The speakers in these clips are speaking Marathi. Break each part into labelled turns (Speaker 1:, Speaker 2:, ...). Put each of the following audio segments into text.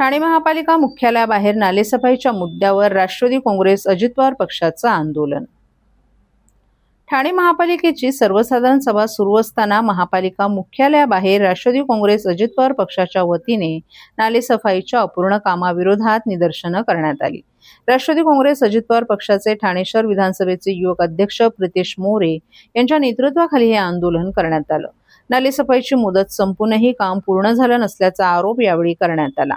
Speaker 1: ठाणे महापालिका मुख्यालयाबाहेर नालेसफाईच्या मुद्द्यावर राष्ट्रवादी काँग्रेस अजित पवार पक्षाचं आंदोलन। ठाणे महापालिकेची सर्वसाधारण सभा सुरू असताना महापालिका मुख्यालयाबाहेर राष्ट्रवादी काँग्रेस अजित पवार पक्षाच्या वतीने नालेसफाईच्या अपूर्ण कामाविरोधात निदर्शनं करण्यात आली। राष्ट्रवादी काँग्रेस अजित पवार पक्षाचे ठाणे शहर विधानसभेचे युवक अध्यक्ष प्रितेश मोरे यांच्या नेतृत्वाखाली हे आंदोलन करण्यात आलं। नालेसफाईची मुदत संपूनही काम पूर्ण झालं नसल्याचा आरोप यावेळी करण्यात आला।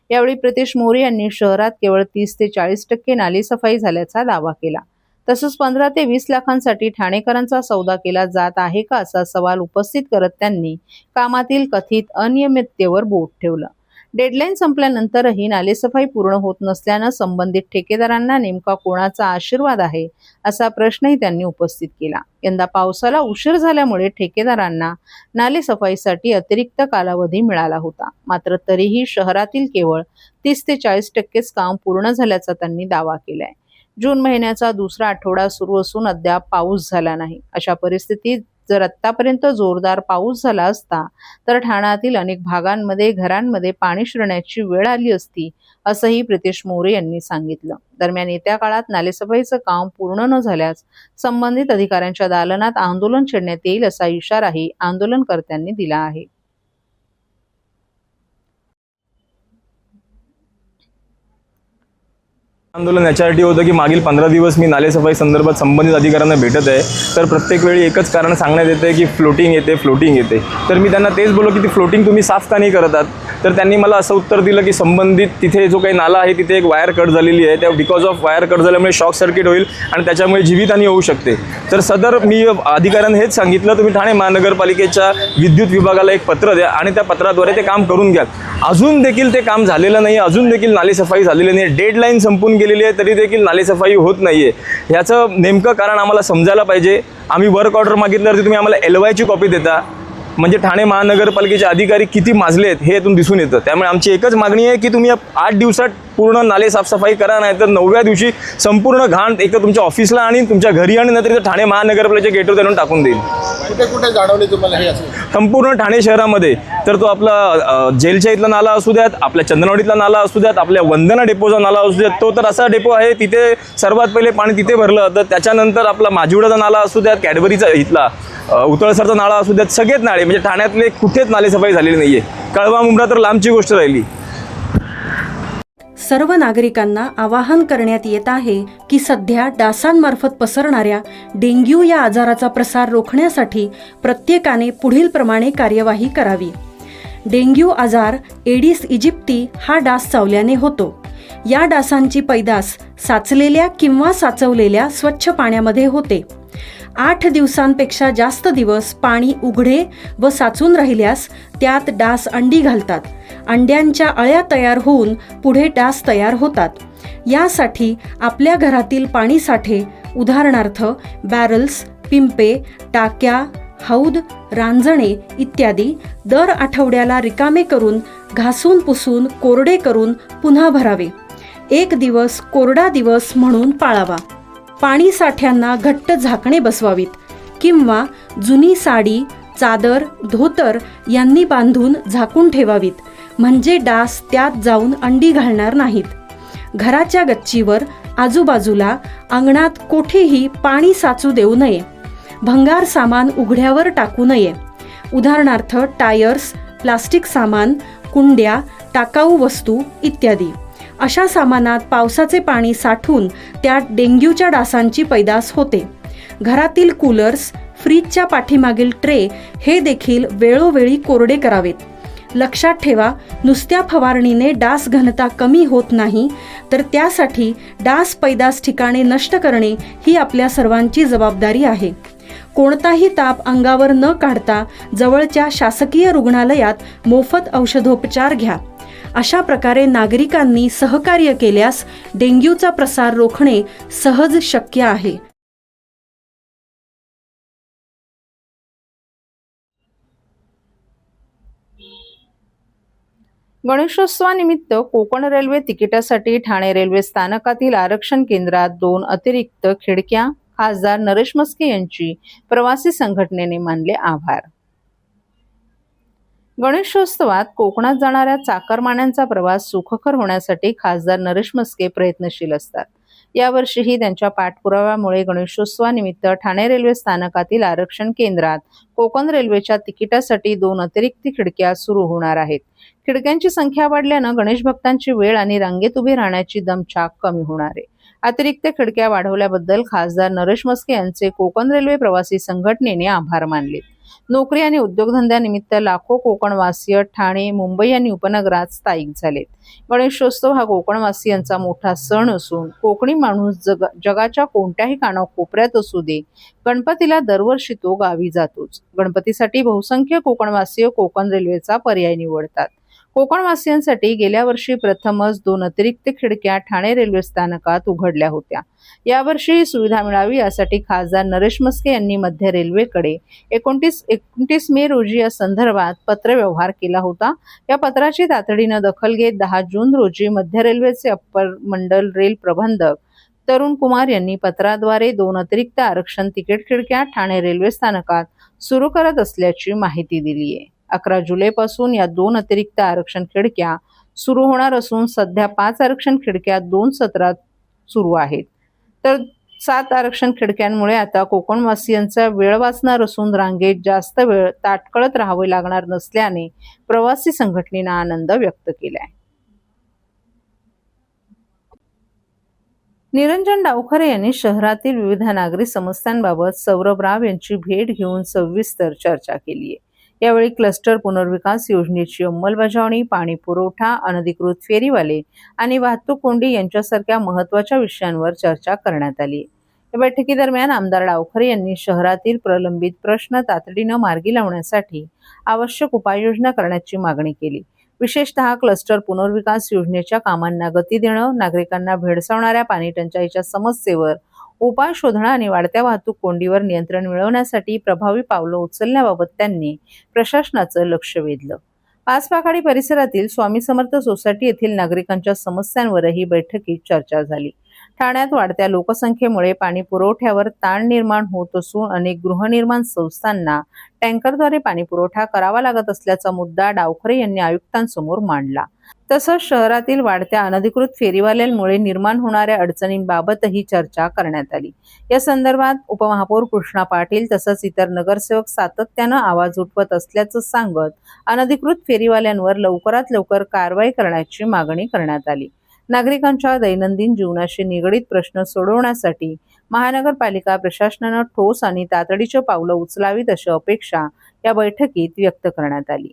Speaker 1: यावेळी प्रितेश मोरे यांनी शहरात केवळ 30 ते 40% नालेसफाई झाल्याचा दावा केला। तसंच 15 ते 20 लाखांसाठी ठाणेकरांचा सौदा केला जात आहे का असा सवाल उपस्थित करत त्यांनी कामातील कथित अनियमिततेवर बोट ठेवलं। डेडलाईन संपल्यानंतरही नालेसफाई पूर्ण होत नसल्यानं संबंधित ठेकेदारांना नेमका कोणाचा आशीर्वाद आहे असा प्रश्नही त्यांनी उपस्थित केला। यंदा पावसाला उशीर झाल्यामुळे ठेकेदारांना नालेसफाईसाठी अतिरिक्त कालावधी मिळाला होता, मात्र तरीही शहरातील केवळ 30 ते 40%च काम पूर्ण झाल्याचा त्यांनी दावा केलाय। जून महिन्याचा दुसरा आठवडा सुरू असून अद्याप पाऊस झाला नाही। अशा परिस्थितीत जर आतापर्यंत जोरदार पाऊस झाला असता तर ठाण्यातील अनेक भागांमध्ये घरांमध्ये पाणी शिरण्याची वेळ आली असती, असंही प्रितेश मोरे यांनी सांगितलं। दरम्यान येत्या काळात नालेसफाईचं काम पूर्ण न झाल्यास संबंधित अधिकाऱ्यांच्या दालनात आंदोलन छेडण्यात येईल असा इशाराही आंदोलनकर्त्यांनी दिला आहे।
Speaker 2: आंदोलन याच्यासाठी होतं की मागील 15 दिवस मी नालेसफाई संदर्भात संबंधित अधिकाऱ्यांना भेटत आहे, तर प्रत्येक वेळी एकच कारण सांगण्यात येते की फ्लोटिंग येते। तर मी त्यांना तेच बोललो की ती फ्लोटिंग तुम्ही साफ का नाही करत आहात? तर त्यांनी मला असं उत्तर दिलं की संबंधित तिथे जो काही नाला आहे तिथे एक वायर कट झालेली आहे, त्या बिकॉज ऑफ वायर कट झाल्यामुळे शॉक सर्किट होईल आणि त्याच्यामुळे जीवितहानी होऊ शकते। तर सदर मी अधिकाऱ्यांना हेच सांगितलं, तुम्ही ठाणे महानगरपालिकेच्या विद्युत विभागाला एक पत्र द्या आणि त्या पत्राद्वारे ते काम करून घ्या। अजून देखील ते काम झालेलं नाही, अजून देखील नालेसफाई झालेली नाही, डेडलाईन संपून गेलेली आहे तरी देखील नालेसफाई होत नाहीये। याचं नेमकं कारण आम्हाला समजायला पाहिजे। आम्ही वर्क ऑर्डर मागितल्यावरती तुम्ही आम्हाला LOI ची कॉपी देता, म्हणजे ठाणे महानगरपालिकेचे अधिकारी किती माजले आहेत हे यातून दिसून येतं। त्यामुळे आमची एकच मागणी आहे की तुम्ही 8 दिवसात पूर्ण नाले साफसफाई करा, नाही तर 9व्या दिवशी संपूर्ण घाण एक तर तुमच्या ऑफिसला आणि तुमच्या घरी आणि नंतर ठाणे महानगरपालिकेच्या गेटवर त्यांना टाकून देईल।
Speaker 3: कुठे कुठे जाणवले तुम्हाला हे?
Speaker 2: संपूर्ण ठाणे शहरामध्ये तर तो आपला जेलच्या इथला नाला असू द्यात, आपल्या चंदनवाडीतला नाला असू द्यात, आपल्या वंदना डेपोचा नाला असू द्यात, तो तर असा डेपो आहे तिथे सर्वात पहिले पाणी तिथे भरलं तर त्याच्यानंतर आपला माजिवडाचा नाला असू द्यात, कॅडबरीचा इथला उतळसरचा नाला असू द्यात, सगळेच नाळे म्हणजे ठाण्यातले कुठेच नालेसफाई झालेली नाहीये। कळवा मुंब्रा तर लांबची गोष्ट राहिली।
Speaker 4: सर्व नागरिकांना आवाहन करण्यात येत आहे की सध्या डासांमार्फत पसरणाऱ्या डेंग्यू या आजाराचा प्रसार रोखण्यासाठी प्रत्येकाने पुढील प्रमाणे कार्यवाही करावी। डेंग्यू आजार एडिस इजिप्ती हा डास चावल्याने होतो। या डासांची पैदास साचलेल्या किंवा साचवलेल्या स्वच्छ पाण्यामध्ये होते। 8 दिवसांपेक्षा जास्त दिवस पाणी उघडे व साचून राहिल्यास त्यात डास अंडी घालतात। अंड्यांच्या अळ्या तयार होऊन पुढे डास तयार होतात। यासाठी आपल्या घरातील पाणी साठे उदाहरणार्थ बॅरल्स, पिंपे, टाक्या, हौद, रांजणे इत्यादी दर आठवड्याला रिकामे करून घासून पुसून कोरडे करून पुन्हा भरावे। 1 दिवस कोरडा दिवस म्हणून पाळावा। पाणी साठ्यांना घट्ट झाकणे बसवावीत किंवा जुनी साडी, चादर, धोतर यांनी बांधून झाकून ठेवावीत, म्हणजे डास त्यात जाऊन अंडी घालणार नाहीत। घराच्या गच्चीवर, आजूबाजूला, अंगणात कोठेही पाणी साचू देऊ नये। भंगार सामान उघड्यावर टाकू नये, उदाहरणार्थ टायर्स, प्लास्टिक सामान, कुंड्या, टाकाऊ वस्तू इत्यादी। अशा सामानात पावसाचे पाणी साठून त्यात डेंग्यूच्या डासांची पैदास होते। घरातील कूलर्स, फ्रीजच्या पाठीमागील ट्रे हे देखील वेळोवेळी कोरडे करावेत। लक्षात ठेवा, नुसत्या फवारणीने डास घनता कमी होत नाही, तर त्यासाठी डास पैदास ठिकाणे नष्ट करणे ही आपल्या सर्वांची जबाबदारी आहे। कोणताही ताप अंगावर न काढता जवळच्या शासकीय रुग्णालयात मोफत औषधोपचार घ्या। अशा प्रकारे नागरिकांनी सहकार्य केल्यास डेंग्यूचा प्रसार रोखणे सहज शक्य आहे।
Speaker 1: गणेशोत्सवानिमित्त कोकण रेल्वे तिकिटासाठी ठाणे रेल्वे स्थानकातील आरक्षण केंद्रात 2 अतिरिक्त खिडक्या। खासदार नरेश मस्के यांची प्रवासी संघटनेने मानले आभार। गणेशोत्सवात कोकणात जाणाऱ्या चाकरमान्यांचा प्रवास सुखकर होण्यासाठी खासदार नरेश म्हस्के प्रयत्नशील असतात. यावर्षीही त्यांच्या पाठपुराव्यामुळे गणेशोत्सवानिमित्त ठाणे रेल्वे स्थानकातील आरक्षण केंद्रात कोकण रेल्वेच्या तिकिटासाठी 2 अतिरिक्त खिडक्या सुरू होणार आहेत. खिडक्यांची संख्या वाढल्यानं गणेश भक्तांची वेळ आणि रांगेत उभी राहण्याची दमछाक कमी होणार आहे. अतिरिक्त खिडक्या वाढवल्याबद्दल खासदार नरेश म्हस्के यांचे कोकण रेल्वे प्रवासी संघटनेने आभार मानले. नोकरी आणि उद्योगधंद्यानिमित्त लाखो कोकणवासीय ठाणे, मुंबई आणि उपनगरात स्थायिक झालेत. गणेशोत्सव हा कोकणवासियांचा मोठा सण असून कोकणी माणूस जगाच्या कोणत्याही कानाकोपऱ्यात असू दे, गणपतीला दरवर्षी तो गावी जातोच. गणपतीसाठी बहुसंख्य कोकणवासीय कोकण रेल्वेचा पर्याय निवडतात. कोकणवासियांसाठी गेल्या वर्षी प्रथमच 2 अतिरिक्त खिडक्या ठाणे रेल्वे स्थानकात उघडल्या होत्या. यावर्षी ही सुविधा मिळावी यासाठी खासदार नरेश म्हस्के यांनी मध्य रेल्वेकडे 29 मे रोजी या संदर्भात पत्रव्यवहार केला होता. या पत्राची तातडीनं दखल घेत 10 जून रोजी मध्य रेल्वेचे अप्पर मंडल रेल प्रबंधक तरुण कुमार यांनी पत्राद्वारे 2 अतिरिक्त आरक्षण तिकीट खिडक्या ठाणे रेल्वे स्थानकात सुरू करत असल्याची माहिती दिली आहे. 11 जुलैपासून या 2 अतिरिक्त आरक्षण खिडक्या सुरू होणार असून सध्या 5 आरक्षण खिडक्या 2 सत्रात सुरू आहेत. तर 7 आरक्षण खिडक्यांमुळे आता कोकणवासियांचा वेळ वाचणार असून रांगेत जास्त वेळ ताटकळत राहावे लागणार नसल्याने प्रवासी संघटनेनं आनंद व्यक्त केलाय. निरंजन डावखरे यांनी शहरातील विविध नागरी समस्यांबाबत सौरभ राव यांची भेट घेऊन सविस्तर चर्चा केली आहे. यावेळी क्लस्टर पुनर्विकास योजनेची अंमलबजावणी, पाणी पुरवठा, अनधिकृत फेरीवाले आणि वाहतूक कोंडी यांच्यासारख्या महत्त्वाच्या विषयांवर चर्चा करण्यात आली. या बैठकीदरम्यान आमदार डावखरे यांनी शहरातील प्रलंबित प्रश्न तातडीनं मार्गी लावण्यासाठी आवश्यक उपाययोजना करण्याची मागणी केली. विशेषतः क्लस्टर पुनर्विकास योजनेच्या कामांना गती देणं, नागरिकांना भेडसावणाऱ्या पाणी टंचाईच्या समस्येवर उपाय शोधणं आणि वाढत्या वाहतूक कोंडीवर नियंत्रण मिळवण्यासाठी प्रभावी पावलं उचलण्याबाबत त्यांनी प्रशासनाचं लक्ष वेधलं. पाचपाखाडी परिसरातील स्वामी समर्थ सोसायटी येथील नागरिकांच्या समस्यांवरही बैठकीत चर्चा झाली. ठाण्यात वाढत्या लोकसंख्येमुळे पाणी पुरवठ्यावर ताण निर्माण होत असून अनेक गृहनिर्माण संस्थांना टँकरद्वारे पाणी पुरवठा करावा लागत असल्याचा मुद्दा डावखरे यांनी आयुक्तांसमोर मांडला. तसंच शहरातील वाढत्या अनधिकृत फेरीवाल्यांमुळे निर्माण होणाऱ्या अडचणींबाबतही चर्चा करण्यात आली. या संदर्भात उपमहापौर कृष्णा पाटील तसंच इतर नगरसेवक सातत्यानं आवाज उठवत असल्याचं सांगत अनधिकृत फेरीवाल्यांवर लवकरात लवकर कारवाई करण्याची मागणी करण्यात आली. नागरिकांच्या दैनंदिन जीवनाशी निगडीत प्रश्न सोडवण्यासाठी महानगरपालिका प्रशासनानं ठोस आणि तातडीची पावलं उचलावीत अशी अपेक्षा या बैठकीत व्यक्त करण्यात आली.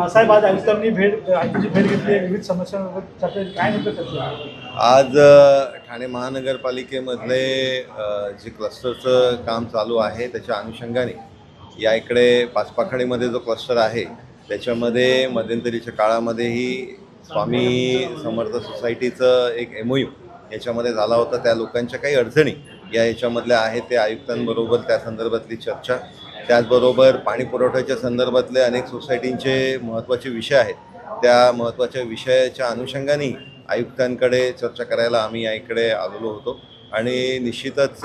Speaker 5: साहेब, आज आयुक्तांची भेट घेतली, विविध समस्यांवर चर्चा, काय नेमकं चर्चा?
Speaker 6: आज ठाणे महानगरपालिकेमधले जे क्लस्टरचं काम चालू आहे त्याच्या अनुषंगाने या इकडे पाचपाखाडीमध्ये जो क्लस्टर आहे त्याच्यामध्ये मध्यंतरीच्या काळामध्येही स्वामी समर्थ सोसायटीचं एक MOU याच्यामध्ये झाला होता. त्या लोकांच्या काही अडचणी याच्यामधल्या आहेत, ते आयुक्तांबरोबर त्या संदर्भातली चर्चा, त्याचबरोबर पाणी पुरवठ्याच्या संदर्भातले अनेक सोसायटींचे महत्त्वाचे विषय आहेत, त्या महत्त्वाच्या विषयाच्या अनुषंगाने आयुक्तांकडे चर्चा करायला आम्ही या इकडे आलेलो होतो. आणि निश्चितच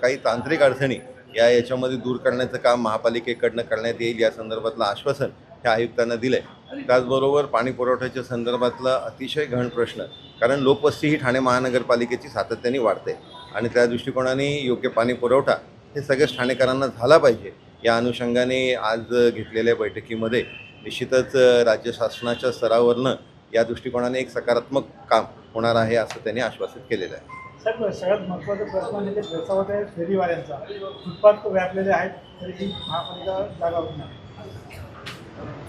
Speaker 6: काही तांत्रिक अडचणी याच्यामध्ये दूर करण्याचं काम महापालिकेकडनं करण्यात येईल या संदर्भातलं आश्वासन ह्या आयुक्तांना दिलं आहे. त्याचबरोबर पाणी पुरवठ्याच्या संदर्भातला अतिशय गहन प्रश्न, कारण लोकवस्ती ही ठाणे महानगरपालिकेची सातत्याने वाढते आणि त्या दृष्टिकोनाने योग्य पाणी पुरवठा हे सगळ्याच ठाणेकरांना झाला पाहिजे. या अनुषंगाने आज घेतलेल्या बैठकीमध्ये निश्चितच राज्य शासनाच्या स्तरावरनं या दृष्टिकोनाने एक सकारात्मक काम होणार आहे असं त्यांनी आश्वासित केलेलं आहे.
Speaker 5: साहेब, सगळ्यात महत्त्वाचा प्रश्न म्हणजे भेडसावत आहे फेरीवाल्यांचा. फुटपाथ व्यापलेले आहेत तरी महापालिका जागा होत नाही.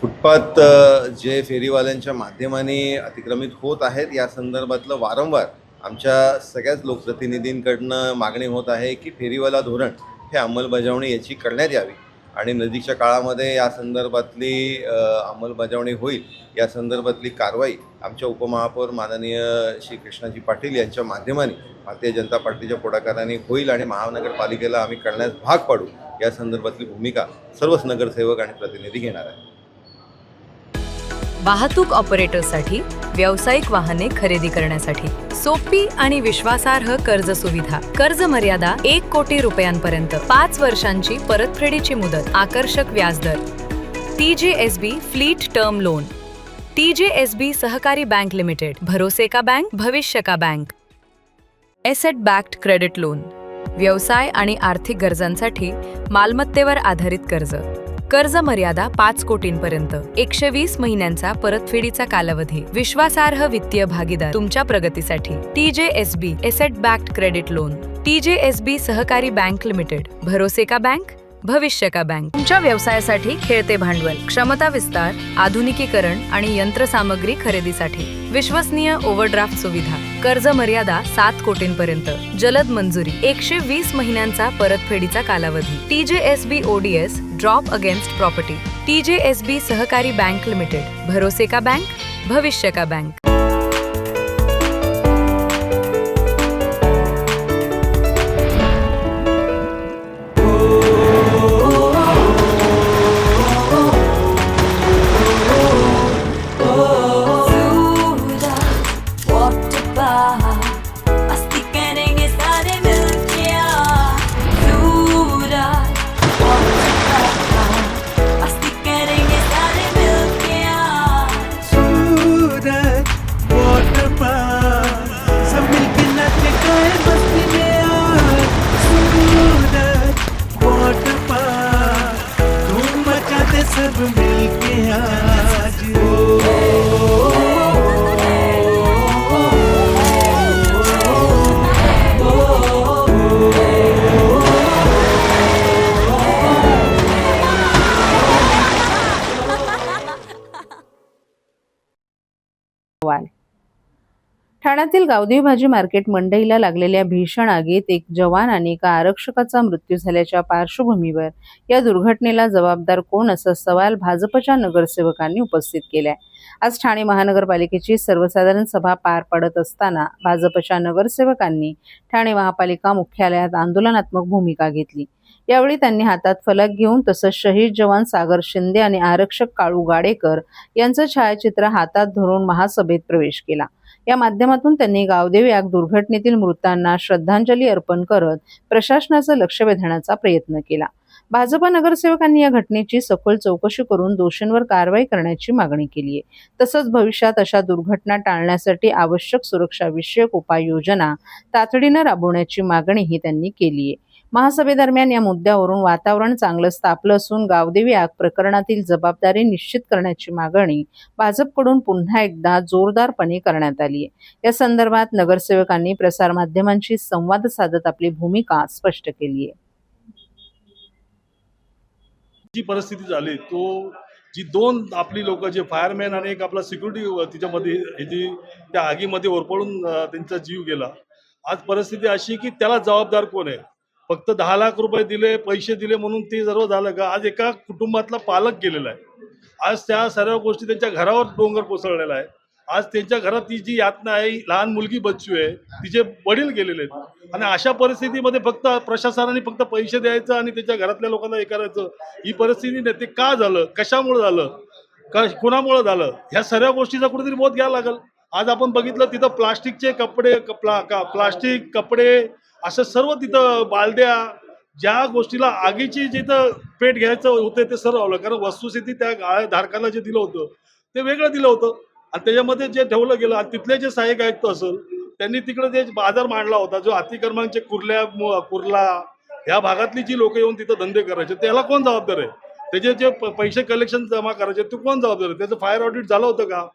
Speaker 6: फुटपाथ जे फेरीवाल्यांच्या माध्यमाने अतिक्रमित होत आहेत या संदर्भातलं वारंवार आमच्या सगळ्याच लोकप्रतिनिधींकडनं मागणी होत आहे की फेरीवाला धोरण हे अंमलबजावणी याची करण्यात यावी आणि नजीकच्या काळामध्ये या संदर्भातली अंमलबजावणी होईल. या संदर्भातली कारवाई आमच्या उपमहापौर माननीय श्री कृष्णाजी पाटील यांच्या माध्यमाने भारतीय जनता पार्टीच्या पुढाकाराने होईल आणि महानगरपालिकेला आम्ही करण्यास भाग पाडू या संदर्भातली भूमिका सर्वच नगरसेवक आणि प्रतिनिधी घेणार आहे.
Speaker 7: वाहतूक ऑपरेटर्ससाठी, व्यावसायिक वाहने खरेदी करण्यासाठी सोपी आणि विश्वासार्ह कर्ज सुविधा. कर्ज मर्यादा 1 कोटी रुपयांपर्यंत, 5 वर्षांची परतफेडीची मुदत, आकर्षक व्याजदर. TJSB fleet term loan. TJSB सहकारी बँक लिमिटेड, भरोसे का बैंक, भविष्य का bank. Asset backed credit loan. व्यवसाय आणि आर्थिक गरजांसाठी मालमत्तेवर आधारित कर्ज. कर्ज मर्यादा 5 कोटींपर्यंत, 120 महिन्यांचा परतफेडीचा कालावधी. विश्वासार्ह वित्तीय भागीदार तुमच्या प्रगतीसाठी. TJSB asset backed credit loan. TJSB सहकारी बँक लिमिटेड, भरोसे का बैंक, भविष्य का बैंक. तुमच्या व्यवसायासाठी खेळते भांडवल, क्षमता विस्तार, आधुनिकीकरण आणि यंत्रसामग्री खरेदीसाठी विश्वसनीय ओव्हरड्राफ्ट सुविधा. कर्ज मर्यादा 7 कोटींपर्यंत, जलद मंजुरी, 120 महिन्यांचा परतफेडीचा कालावधी. TJSB ODS drop against property. TJSB सहकारी बँक लिमिटेड, भरोसे का बैंक, भविष्य का बैंक.
Speaker 8: सब मिलके आज
Speaker 1: ठाण्यातील गावदेवी भाजी मार्केट मंडईला लागलेल्या भीषण आगीत एक जवान आणि एका आरक्षकाचा मृत्यू झाल्याच्या पार्श्वभूमीवर या दुर्घटनेला जबाबदार कोण असा सवाल भाजपच्या नगरसेवकांनी उपस्थित केलाय. आज ठाणे महानगरपालिकेची सर्वसाधारण सभा पार पडत असताना भाजपच्या नगरसेवकांनी ठाणे महापालिका मुख्यालयात आंदोलनात्मक भूमिका घेतली. यावेळी त्यांनी हातात फलक घेऊन तसंच शहीद जवान सागर शिंदे आणि आरक्षक काळू गाडेकर यांचं छायाचित्र हातात धरून महासभेत प्रवेश केला. या माध्यमातून त्यांनी गावदेवी आग दुर्घटनेतील मृतांना श्रद्धांजली अर्पण करत प्रशासनाचं लक्ष वेधण्याचा प्रयत्न केला. भाजप नगरसेवकांनी या घटनेची सखोल चौकशी करून दोषींवर कारवाई करण्याची मागणी केली आहे. तसंच भविष्यात अशा दुर्घटना टाळण्यासाठी आवश्यक सुरक्षाविषयक उपाययोजना तातडीनं राबवण्याची मागणीही त्यांनी केली आहे. महासभेदरम्यान या मुद्द्यावरून वातावरण चांगलं तापलं असून गावदेवी आग प्रकरणातील जबाबदारी निश्चित करण्याची मागणी भाजपकडून पुन्हा एकदा जोरदारपणे करण्यात आली आहे. या संदर्भात नगरसेवकांनी प्रसारमाध्यमांशी संवाद साधत आपली भूमिका स्पष्ट केली आहे.
Speaker 5: जी परिस्थिती झाली तो जी दोन आपली लोक जे फायरमॅन आणि एक आपला सिक्युरिटी तिच्यामध्ये जी त्या आगीमध्ये ओरपळून त्यांचा जीव गेला. आज परिस्थिती अशी की त्याला जबाबदार कोण आहे? फक्त 10 लाख रुपये दिले, पैसे दिले म्हणून ते सर्व झालं का? आज एका कुटुंबातला पालक गेलेला आहे. आज त्या सर्व गोष्टी त्यांच्या घरावर डोंगर कोसळलेला आहे. आज त्यांच्या घरात ती जी यातना आहे, लहान मुलगी बच्चू आहे, तिचे वडील गेलेले आहेत. आणि अशा परिस्थितीमध्ये फक्त प्रशासनाने फक्त पैसे द्यायचं आणि त्याच्या घरातल्या लोकांना हे करायचं, ही परिस्थिती नाही. ते का झालं, कशामुळे झालं, कोणामुळे झालं, ह्या सर्व गोष्टीचा कुठेतरी बोध घ्यायला लागेल. आज आपण बघितलं तिथं प्लास्टिकचे कपडे, प्लास्टिक कपडे असं सर्व तिथं बालद्या, ज्या गोष्टीला आगीची जिथं पेट घ्यायचं होतं ते सर्व आवलं. कारण वस्तुस्थिती त्या धारकाला जे दिलं होतं ते वेगळं दिलं होतं आणि त्याच्यामध्ये जे ठेवलं गेलं. आणि तिथले जे सहाय्यक आयुक्त असेल त्यांनी तिकडे जे बाजार मांडला होता, जो अतिक्रमणचे कुर्ला ह्या भागातली जी लोक येऊन तिथं धंदे करायचे, त्याला कोण जबाबदार आहे? त्याचे जे पैसे कलेक्शन जमा करायचे ते कोण जबाबदार आहे? त्याचं फायर ऑडिट झालं होतं का?